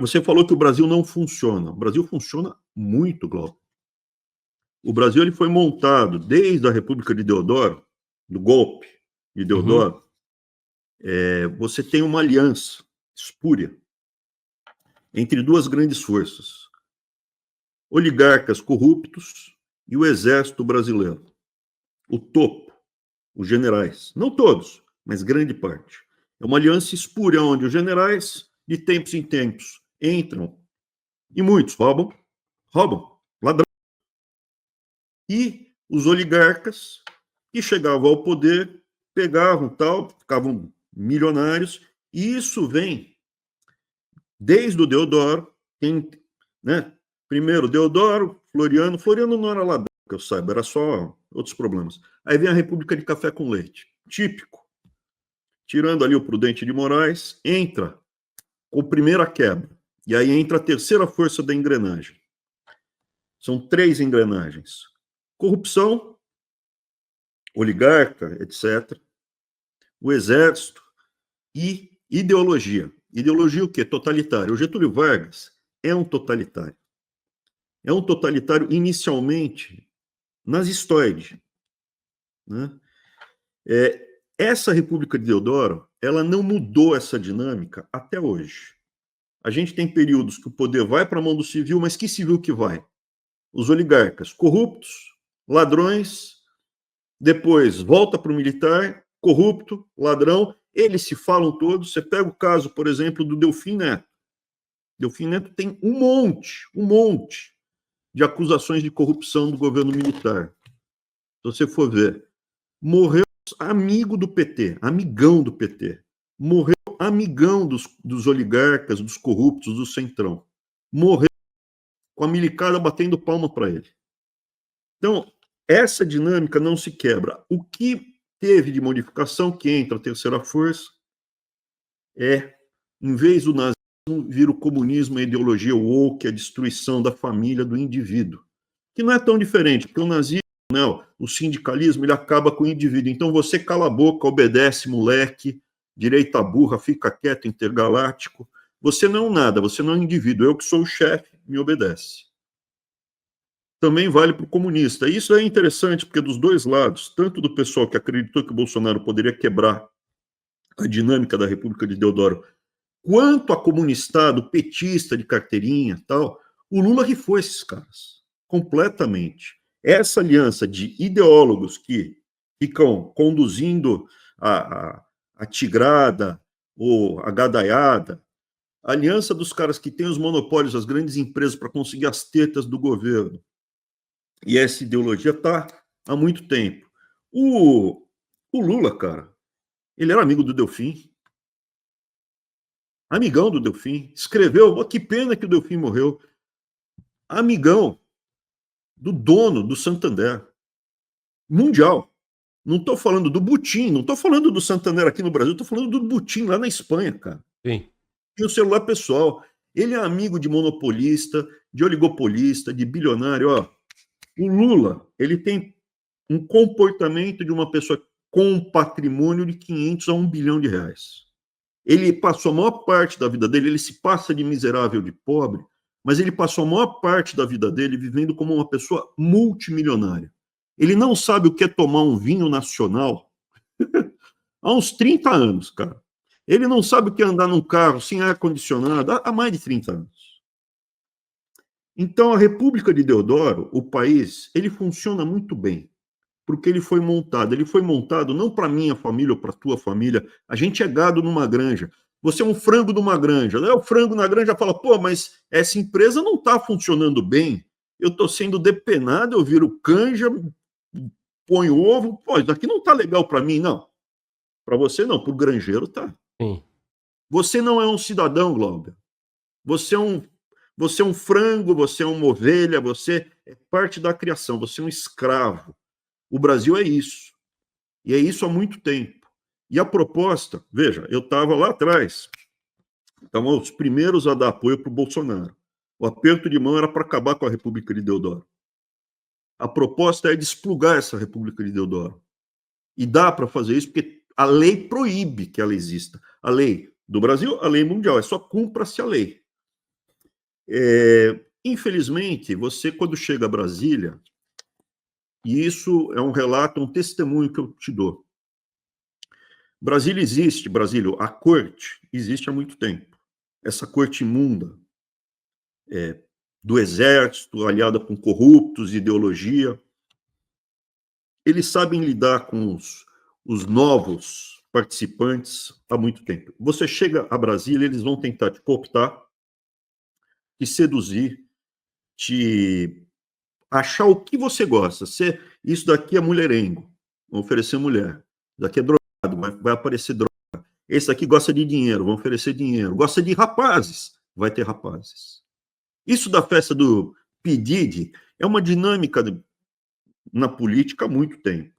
Você falou que o Brasil não funciona. O Brasil funciona muito, Glauco. O Brasil ele foi montado desde a República de Deodoro, do golpe de Deodoro. Você tem uma aliança espúria entre duas grandes forças, oligarcas corruptos e o exército brasileiro. O topo, os generais, não todos, mas grande parte. É uma aliança espúria onde os generais, de tempos em tempos, entram e muitos roubam, ladrão. E os oligarcas que chegavam ao poder, pegavam tal, ficavam milionários, e isso vem desde o Deodoro, né? Primeiro Deodoro, Floriano não era ladrão, que eu saiba, era só outros problemas. Aí vem a República de Café com Leite, típico. Tirando ali o Prudente de Moraes, entra com a primeira quebra, e aí entra a terceira força da engrenagem. São 3 engrenagens. Corrupção, oligarca, etc. O exército e ideologia. Ideologia o quê? Totalitária. O Getúlio Vargas é um totalitário. É um totalitário inicialmente nazistoide. Né? Essa República de Deodoro, ela não mudou essa dinâmica até hoje. A gente tem períodos que o poder vai para a mão do civil, mas que civil que vai? Os oligarcas corruptos, ladrões, depois volta para o militar, corrupto, ladrão, eles se falam todos. Você pega o caso, por exemplo, do Delfim Neto. Delfim Neto tem um monte de acusações de corrupção do governo militar. Se você for ver, morreu amigo do PT, amigão do PT. Morreu amigão dos oligarcas, dos corruptos, do centrão. Morreu com a milicada batendo palma para ele. Então, essa dinâmica não se quebra. O que teve de modificação, que entra a terceira força, em vez do nazismo, vir o comunismo, a ideologia woke, a destruição da família, do indivíduo. Que não é tão diferente, porque o nazismo, né, o sindicalismo, ele acaba com o indivíduo. Então, você cala a boca, obedece, moleque, direita burra, fica quieto, intergaláctico. Você não é nada, você não é um indivíduo. Eu que sou o chefe, me obedece. Também vale para o comunista. Isso é interessante, porque dos dois lados, tanto do pessoal que acreditou que o Bolsonaro poderia quebrar a dinâmica da República de Deodoro, quanto a comunistado, petista de carteirinha tal, o Lula rifou esses caras, completamente. Essa aliança de ideólogos que ficam conduzindo a tigrada ou a gadaiada, a aliança dos caras que têm os monopólios, as grandes empresas para conseguir as tetas do governo, e essa ideologia está há muito tempo. O Lula, cara, ele era amigo do Delfim. Amigão do Delfim. Escreveu, oh, que pena que o Delfim morreu. Amigão do dono do Santander. Mundial. Não estou falando do Butim, não estou falando do Santander aqui no Brasil, estou falando do Butim lá na Espanha, cara. Sim. E o celular pessoal. Ele é amigo de monopolista, de oligopolista, de bilionário, ó. O Lula, ele tem um comportamento de uma pessoa com um patrimônio de 500 a 1 bilhão de reais. Ele passou a maior parte da vida dele, ele se passa de miserável, de pobre, mas ele passou a maior parte da vida dele vivendo como uma pessoa multimilionária. Ele não sabe o que é tomar um vinho nacional há uns 30 anos, cara. Ele não sabe o que é andar num carro sem ar-condicionado há mais de 30 anos. Então, a República de Deodoro, o país, ele funciona muito bem, porque ele foi montado. Ele foi montado não para minha família ou para tua família. A gente é gado numa granja. Você é um frango numa granja. O frango na granja fala, pô, mas essa empresa não está funcionando bem. Eu estou sendo depenado, eu viro canja, ponho ovo. Pô, isso daqui não está legal para mim, não. Para você não, para o granjeiro tá. Sim. Você não é um cidadão, Glauber. Você é um frango, você é uma ovelha, você é parte da criação, você é um escravo. O Brasil é isso. E é isso há muito tempo. E a proposta, veja, eu estava lá atrás, estavam os primeiros a dar apoio para o Bolsonaro. O aperto de mão era para acabar com a República de Deodoro. A proposta é desplugar essa República de Deodoro. E dá para fazer isso porque a lei proíbe que ela exista. A lei do Brasil, a lei mundial, é só cumpra-se a lei. Infelizmente, você, quando chega a Brasília, e isso é um relato, um testemunho que eu te dou. Brasília existe, Brasília, a corte existe há muito tempo. Essa corte imunda, do exército, aliada com corruptos, ideologia, eles sabem lidar com os novos participantes há muito tempo. Você chega a Brasília, eles vão tentar te cooptar, te seduzir, te achar o que você gosta. Isso daqui é mulherengo, vão oferecer mulher. Isso daqui é drogado, vai aparecer droga. Esse aqui gosta de dinheiro, vão oferecer dinheiro. Gosta de rapazes, vai ter rapazes. Isso da festa do P. Diddy é uma dinâmica na política há muito tempo.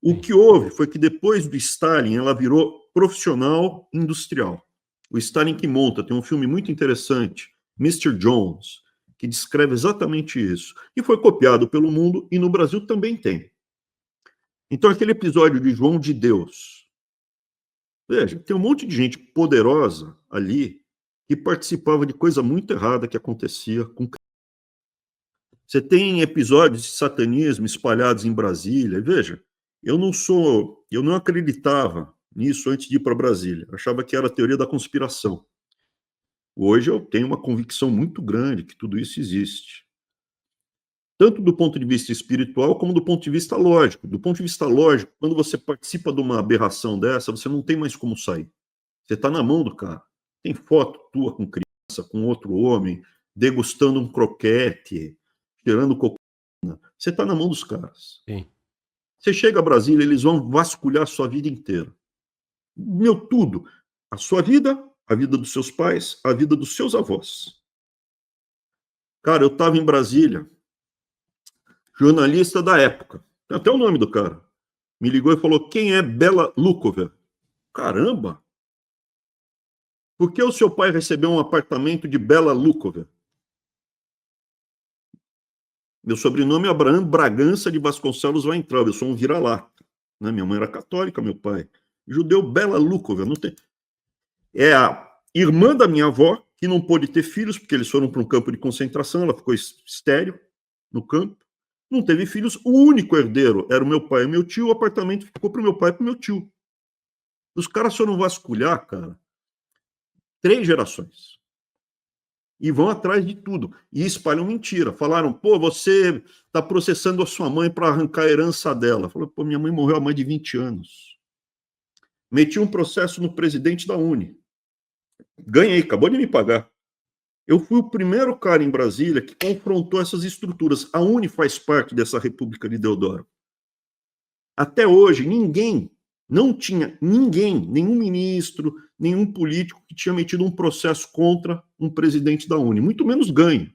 O que houve foi que depois do Stalin, ela virou profissional industrial. O Stalin que monta, tem um filme muito interessante, Mr. Jones, que descreve exatamente isso. E foi copiado pelo mundo, e no Brasil também tem. Então, aquele episódio de João de Deus, veja, tem um monte de gente poderosa ali que participava de coisa muito errada que acontecia com. Você tem episódios de satanismo espalhados em Brasília. Veja, eu não acreditava nisso antes de ir para Brasília. Eu achava que era a teoria da conspiração. Hoje eu tenho uma convicção muito grande que tudo isso existe. Tanto do ponto de vista espiritual como do ponto de vista lógico. Do ponto de vista lógico, quando você participa de uma aberração dessa, você não tem mais como sair. Você está na mão do cara. Tem foto tua com criança, com outro homem, degustando um croquete, cheirando cocaína. Você está na mão dos caras. Sim. Você chega a Brasília, eles vão vasculhar a sua vida inteira. Meu, tudo. A sua vida, a vida dos seus pais, a vida dos seus avós. Cara, eu estava em Brasília, jornalista da época, tem até o nome do cara, me ligou e falou, quem é Bela Lukover? Caramba! Por que o seu pai recebeu um apartamento de Bela Lukover? Meu sobrenome é Abraham Bragança de Vasconcelos Weintraub, eu sou um vira-lata. Né? Minha mãe era católica, meu pai. Judeu Bela Lukover. Não tem. É a irmã da minha avó, que não pôde ter filhos, porque eles foram para um campo de concentração, ela ficou estéril no campo. Não teve filhos, o único herdeiro era o meu pai e o meu tio, o apartamento ficou para o meu pai e para o meu tio. Os caras foram vasculhar, cara, 3 gerações. E vão atrás de tudo. E espalham mentira. Falaram, pô, você está processando a sua mãe para arrancar a herança dela. Falou, pô, minha mãe morreu há mais de 20 anos. Meti um processo no presidente da Uni. Ganhei, acabou de me pagar. Eu fui o primeiro cara em Brasília que confrontou essas estruturas. A Uni faz parte dessa República de Deodoro. Até hoje, não tinha ninguém, nenhum ministro, nenhum político que tinha metido um processo contra um presidente da Uni, muito menos ganho.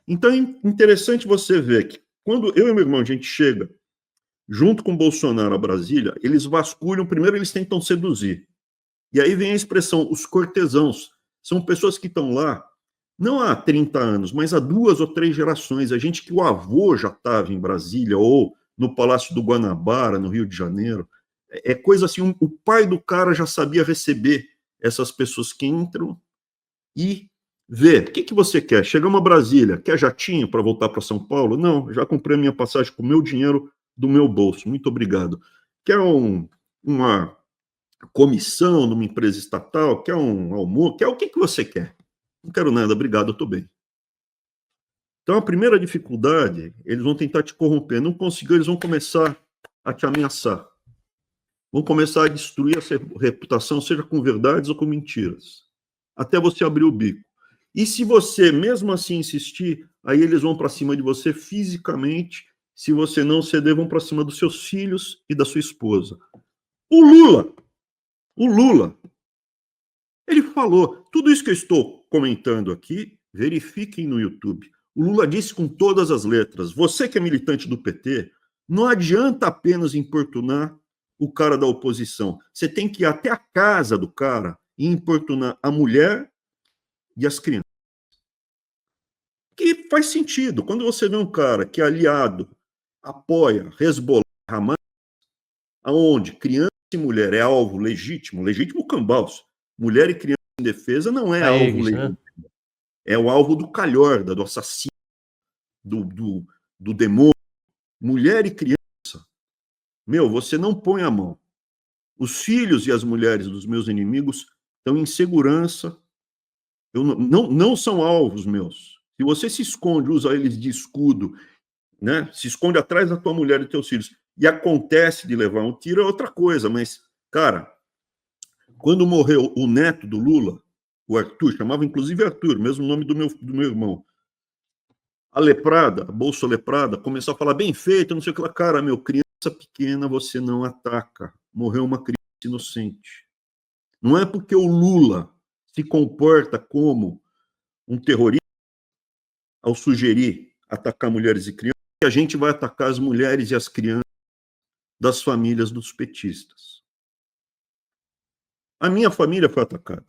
Então é interessante você ver que quando eu e meu irmão a gente chega junto com o Bolsonaro a Brasília, eles vasculham, primeiro eles tentam seduzir. E aí vem a expressão, os cortesãos. São pessoas que estão lá, não há 30 anos, mas há 2 ou 3 gerações. A gente que o avô já estava em Brasília, ou no Palácio do Guanabara, no Rio de Janeiro. É coisa assim, o pai do cara já sabia receber essas pessoas que entram e ver. O que você quer? Chegamos a Brasília, quer jatinho para voltar para São Paulo? Não, já comprei a minha passagem com o meu dinheiro do meu bolso, muito obrigado. Quer uma comissão numa empresa estatal? Quer um almoço? Quer o que você quer? Não quero nada, obrigado, eu estou bem. Então, a primeira dificuldade, eles vão tentar te corromper. Não conseguiu, eles vão começar a te ameaçar. Vão começar a destruir a sua reputação, seja com verdades ou com mentiras. Até você abrir o bico. E se você, mesmo assim, insistir, aí eles vão para cima de você fisicamente. Se você não ceder, vão para cima dos seus filhos e da sua esposa. O Lula, ele falou, tudo isso que eu estou comentando aqui, verifiquem no YouTube. O Lula disse com todas as letras, você que é militante do PT, não adianta apenas importunar o cara da oposição. Você tem que ir até a casa do cara e importunar a mulher e as crianças. Que faz sentido. Quando você vê um cara que é aliado, apoia Hezbollah, Hamas, aonde criança e mulher é alvo legítimo, legítimo cambaus, mulher e criança em defesa não é alvo legítimo. Né? é o alvo do calhorda, do assassino, do demônio. Mulher e criança, meu, você não põe a mão. Os filhos e as mulheres dos meus inimigos estão em segurança. Não são alvos meus. Se você se esconde, usa eles de escudo, né? Se esconde atrás da tua mulher e dos teus filhos, e acontece de levar um tiro, é outra coisa. Mas, cara, quando morreu o neto do Lula, o Arthur, chamava inclusive Arthur, mesmo nome do meu irmão, a leprada, a bolsa leprada, começou a falar bem feito, não sei o que lá. Cara, meu, criança pequena você não ataca. Morreu uma criança inocente. Não é porque o Lula se comporta como um terrorista ao sugerir atacar mulheres e crianças que a gente vai atacar as mulheres e as crianças das famílias dos petistas. A minha família foi atacada.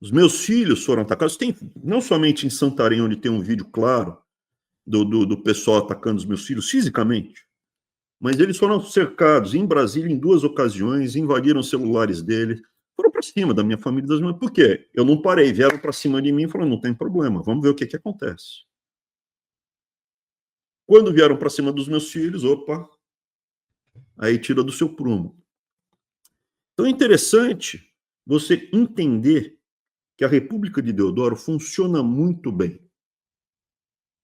Os meus filhos foram atacados. Tem, não somente em Santarém, onde tem um vídeo claro do pessoal atacando os meus filhos fisicamente, mas eles foram cercados em Brasília em 2 ocasiões, invadiram os celulares dele, foram para cima da minha família e das minhas. Por quê? Eu não parei, vieram para cima de mim e falaram, não tem problema, vamos ver o que acontece. Quando vieram para cima dos meus filhos, opa, aí tira do seu prumo. Então é interessante você entender que a República de Deodoro funciona muito bem.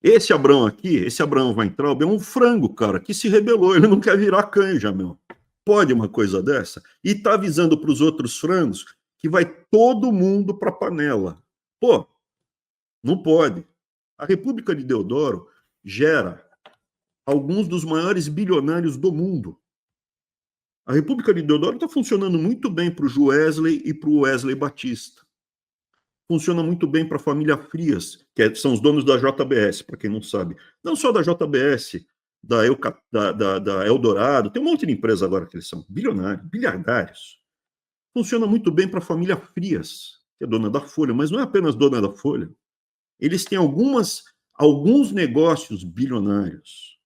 Esse Abrão aqui, esse Abraão Weintraub, é um frango, cara, que se rebelou, ele não quer virar canja, meu. Pode uma coisa dessa? E está avisando para os outros frangos que vai todo mundo para a panela. Pô, não pode. A República de Deodoro gera alguns dos maiores bilionários do mundo. A República de Deodoro está funcionando muito bem para o Joesley e para o Wesley Batista. Funciona muito bem para a família Frias, que são os donos da JBS, para quem não sabe. Não só da JBS, da Eldorado, tem um monte de empresa agora que eles são bilionários, bilhardários. Funciona muito bem para a família Frias, que é dona da Folha, mas não é apenas dona da Folha. Eles têm alguns negócios bilionários,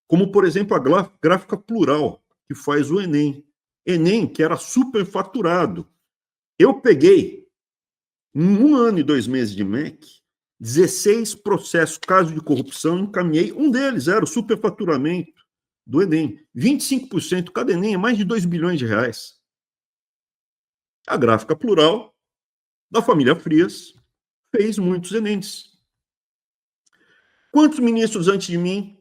como, por exemplo, a Gráfica Plural, que faz o Enem. Enem, que era superfaturado. Eu peguei, em 1 ano e 2 meses de MEC, 16 processos, casos de corrupção, encaminhei. Um deles era o superfaturamento do Enem. 25%, cada Enem é mais de 2 bilhões de reais. A Gráfica Plural, da família Frias, fez muitos Enems. Quantos ministros antes de mim?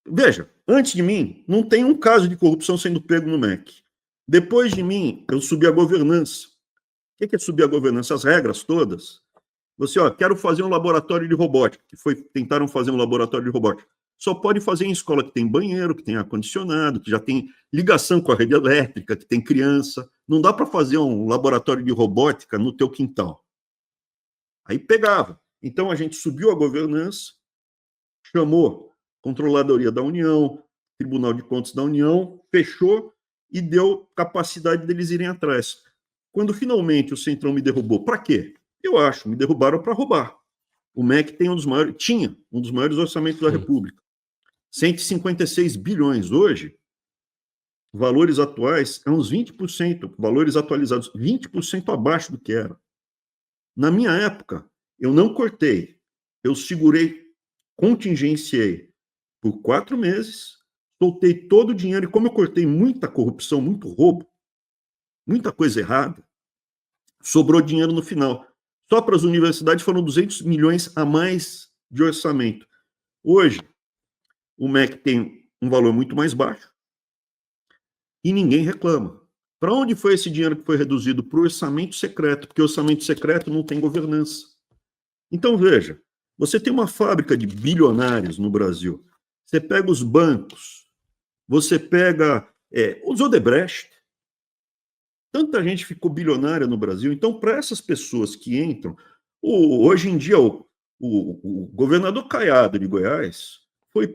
Veja, antes de mim, não tem um caso de corrupção sendo pego no MEC. Depois de mim, eu subi a governança. O que é subir a governança? As regras todas. Você, quero fazer um laboratório de robótica, tentaram fazer um laboratório de robótica. Só pode fazer em escola que tem banheiro, que tem ar-condicionado, que já tem ligação com a rede elétrica, que tem criança. Não dá para fazer um laboratório de robótica no teu quintal. Aí pegava. Então a gente subiu a governança, chamou Controladoria da União, Tribunal de Contas da União, fechou e deu capacidade deles irem atrás. Quando finalmente o Centrão me derrubou, para quê? Eu acho, me derrubaram para roubar. O MEC tinha um dos maiores orçamentos da República. 156 bilhões. Hoje, valores atuais, é uns 20%, valores atualizados, 20% abaixo do que era. Na minha época, eu não cortei, eu segurei, contingenciei por 4 meses, soltei todo o dinheiro, e como eu cortei muita corrupção, muito roubo, muita coisa errada, sobrou dinheiro no final. Só para as universidades foram 200 milhões a mais de orçamento. Hoje, o MEC tem um valor muito mais baixo e ninguém reclama. Para onde foi esse dinheiro que foi reduzido? Para o orçamento secreto, porque o orçamento secreto não tem governança. Então, veja, você tem uma fábrica de bilionários no Brasil. Você pega os bancos, você pega os Odebrecht. Tanta gente ficou bilionária no Brasil. Então, para essas pessoas que entram, hoje em dia, o governador Caiado de Goiás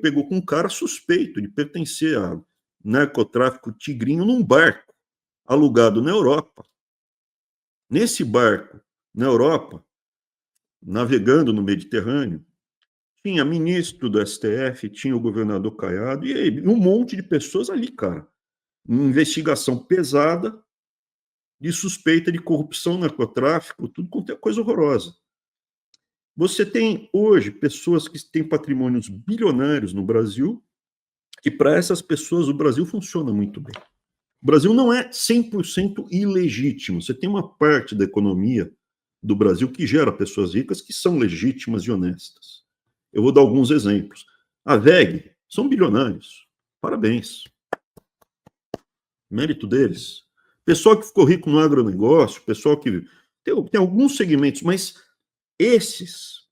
pegou com um cara suspeito de pertencer a narcotráfico tigrinho num barco alugado na Europa. Nesse barco, na Europa, navegando no Mediterrâneo, tinha ministro do STF, tinha o governador Caiado e um monte de pessoas ali, cara. Investigação pesada de suspeita de corrupção, narcotráfico, tudo quanto é coisa horrorosa. Você tem hoje pessoas que têm patrimônios bilionários no Brasil, e para essas pessoas o Brasil funciona muito bem. O Brasil não é 100% ilegítimo. Você tem uma parte da economia do Brasil que gera pessoas ricas que são legítimas e honestas. Eu vou dar alguns exemplos. A VEG são bilionários. Parabéns. Mérito deles. Pessoal que ficou rico no agronegócio, pessoal que tem alguns segmentos, mas esses,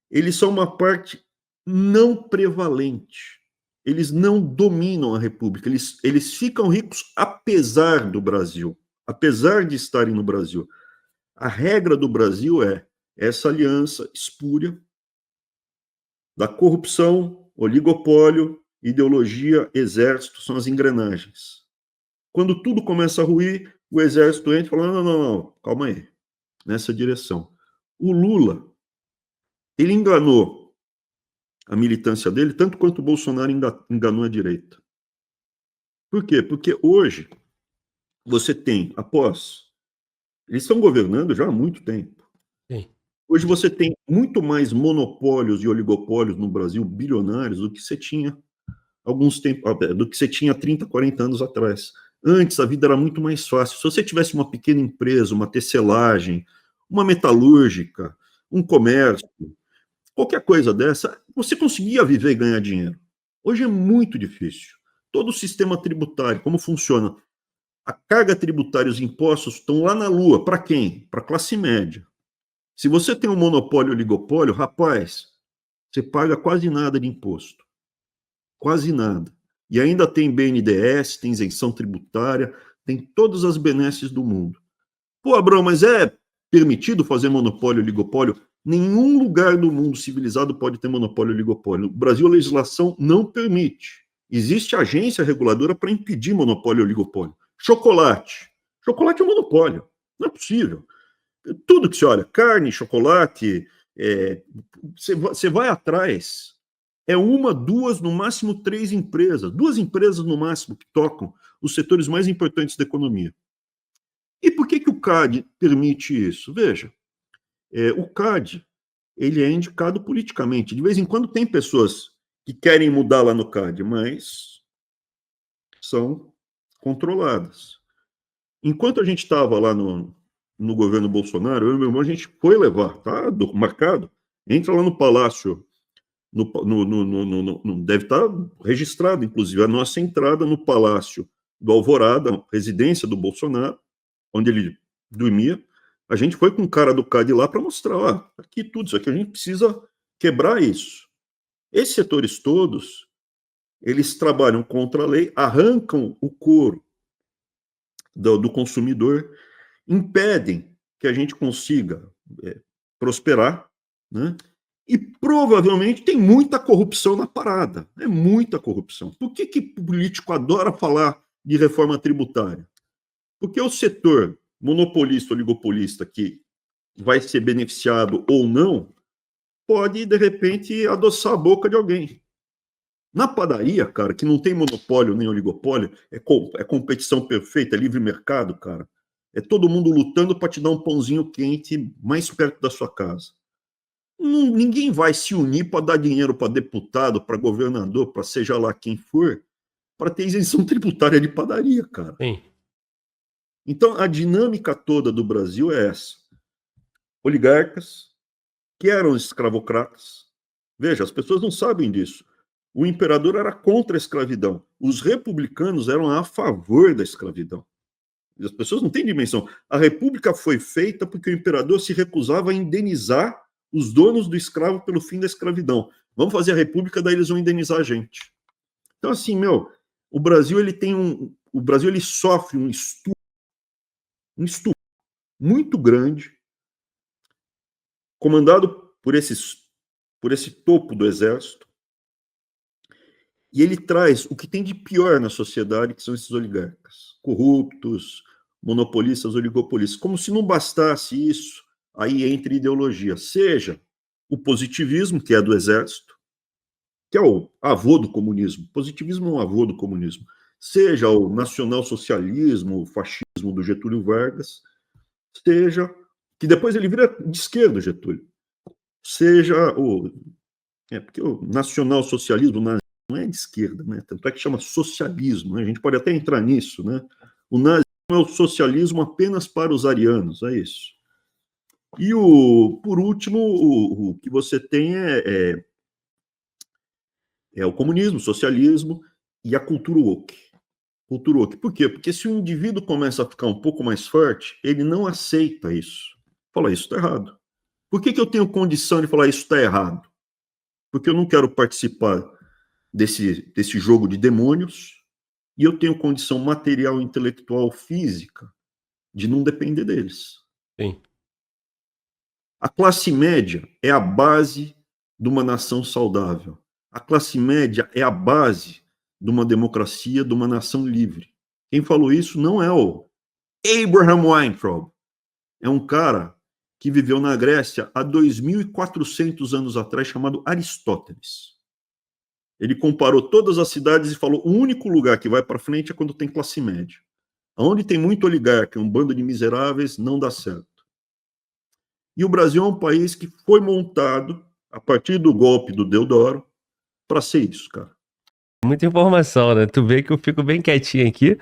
eles são uma parte não prevalente. Eles não dominam a República. Eles ficam ricos apesar do Brasil, apesar de estarem no Brasil. A regra do Brasil é essa aliança espúria da corrupção, oligopólio, ideologia, exército, são as engrenagens. Quando tudo começa a ruir, o exército entra e fala, não, calma aí, nessa direção. O Lula, ele enganou a militância dele, tanto quanto o Bolsonaro enganou a direita. Por quê? Porque hoje você tem, eles estão governando já há muito tempo. Sim. Hoje você tem muito mais monopólios e oligopólios no Brasil, bilionários, do que você tinha do que você tinha 30, 40 anos atrás. Antes a vida era muito mais fácil. Se você tivesse uma pequena empresa, uma tecelagem, uma metalúrgica, um comércio, qualquer coisa dessa, você conseguia viver e ganhar dinheiro. Hoje é muito difícil. Todo o sistema tributário, como funciona? A carga tributária e os impostos estão lá na lua. Para quem? Para a classe média. Se você tem um monopólio ou oligopólio, rapaz, você paga quase nada de imposto. Quase nada. E ainda tem BNDES, tem isenção tributária, tem todas as benesses do mundo. Pô, Abrão, mas é permitido fazer monopólio ou oligopólio? Nenhum lugar do mundo civilizado pode ter monopólio ou oligopólio. No Brasil, a legislação não permite. Existe agência reguladora para impedir monopólio ou oligopólio. Chocolate. Chocolate é monopólio. Não é possível. Tudo que se olha, carne, chocolate, você vai atrás. É uma, duas, no máximo 3 empresas. 2 empresas no máximo que tocam os setores mais importantes da economia. E por que o CAD permite isso? Veja, o CAD ele é indicado politicamente. De vez em quando tem pessoas que querem mudar lá no CAD, mas são controladas. Enquanto a gente estava lá no governo Bolsonaro, eu e meu irmão, a gente foi levar, tá marcado, entra lá no Palácio, deve estar registrado, inclusive, a nossa entrada no Palácio do Alvorada, residência do Bolsonaro, onde ele dormia. A gente foi com o cara do CAD lá para mostrar, ó, aqui tudo isso aqui, a gente precisa quebrar isso. Esses setores todos, eles trabalham contra a lei, arrancam o couro do consumidor, impedem que a gente consiga prosperar, né? E provavelmente tem muita corrupção na parada. É muita corrupção. Por que político adora falar de reforma tributária? Porque o setor monopolista, oligopolista, que vai ser beneficiado ou não, pode, de repente, adoçar a boca de alguém. Na padaria, cara, que não tem monopólio nem oligopólio, é competição perfeita, é livre mercado, cara. É todo mundo lutando para te dar um pãozinho quente mais perto da sua casa. Ninguém vai se unir para dar dinheiro para deputado, para governador, para seja lá quem for, para ter isenção tributária de padaria, cara. Sim. Então, a dinâmica toda do Brasil é essa. Oligarcas, que eram escravocratas. Veja, as pessoas não sabem disso. O imperador era contra a escravidão. Os republicanos eram a favor da escravidão. As pessoas não têm dimensão. A república foi feita porque o imperador se recusava a indenizar os donos do escravo pelo fim da escravidão. Vamos fazer a república, daí eles vão indenizar a gente. Então, assim, o Brasil ele sofre um estupro muito grande, comandado por esse topo do exército, e ele traz o que tem de pior na sociedade, que são esses oligarcas, corruptos, monopolistas, oligopolistas. Como se não bastasse isso, aí entra ideologia, seja o positivismo, que é do exército, que é o avô do comunismo. Positivismo é um avô do comunismo. Seja o nacionalsocialismo, o fascismo do Getúlio Vargas, seja que depois ele vira de esquerda, Getúlio. seja o... porque o nacional-socialismo não é de esquerda, né? Tanto é que chama socialismo, né? A gente pode até entrar nisso, né? O nazismo é o socialismo apenas para os arianos, é isso. E, por último, o que você tem é o comunismo, o socialismo e a cultura woke. Cultura woke. Por quê? Porque se o indivíduo começa a ficar um pouco mais forte, ele não aceita isso. Fala, isso está errado. Por que eu tenho condição de falar isso está errado? Porque eu não quero participar desse jogo de demônios e eu tenho condição material, intelectual, física de não depender deles. Sim. A classe média é a base de uma nação saudável. A classe média é a base de uma democracia, de uma nação livre. Quem falou isso não é o Abraham Weintraub. É um cara que viveu na Grécia há 2.400 anos atrás, chamado Aristóteles. Ele comparou todas as cidades e falou: o único lugar que vai para frente é quando tem classe média. Onde tem muito oligarca, um bando de miseráveis, não dá certo. E o Brasil é um país que foi montado, a partir do golpe do Deodoro, para ser isso, cara. Muita informação, né? Tu vê que eu fico bem quietinho aqui.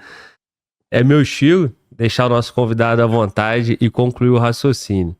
É meu estilo deixar o nosso convidado à vontade e concluir o raciocínio.